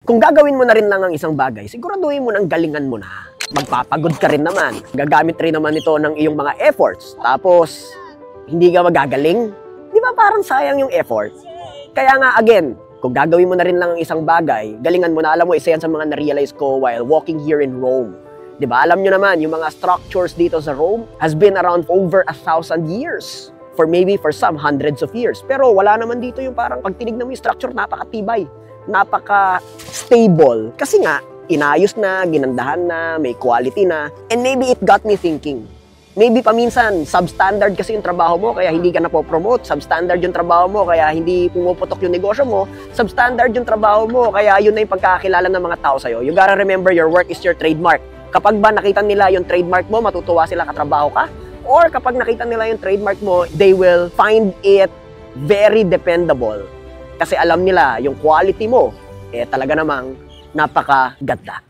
Kung gagawin mo na rin lang ang isang bagay, siguraduhin mo nang galingan mo na. Magpapagod ka rin naman. Gagamit rin naman ito ng iyong mga efforts. Tapos, hindi ka magagaling. Di ba parang sayang yung effort? Kaya nga, again, kung gagawin mo na rin lang ang isang bagay, galingan mo na. Alam mo, isa yan sa mga na-realize ko while walking here in Rome. Di ba? Alam nyo naman, yung mga structures dito sa Rome has been around over 1,000 years. For some, hundreds of years. Pero wala naman dito yung parang pag tinignan mo yung structure, napakatibay. Napaka-stable. Kasi nga, inayos na, ginandahan na, may quality na. And maybe it got me thinking. Maybe paminsan, substandard kasi yung trabaho mo, kaya hindi ka napopromote. Substandard yung trabaho mo, kaya hindi pumuputok yung negosyo mo. Substandard yung trabaho mo, kaya yun na yung pagkakilala ng mga tao sa'yo. You gotta remember, your work is your trademark. Kapag ba nakita nila yung trademark mo, matutuwa sila katrabaho ka. Or kapag nakita nila yung trademark mo, they will find it very dependable. Kasi alam nila, yung quality mo, talaga namang napakaganda.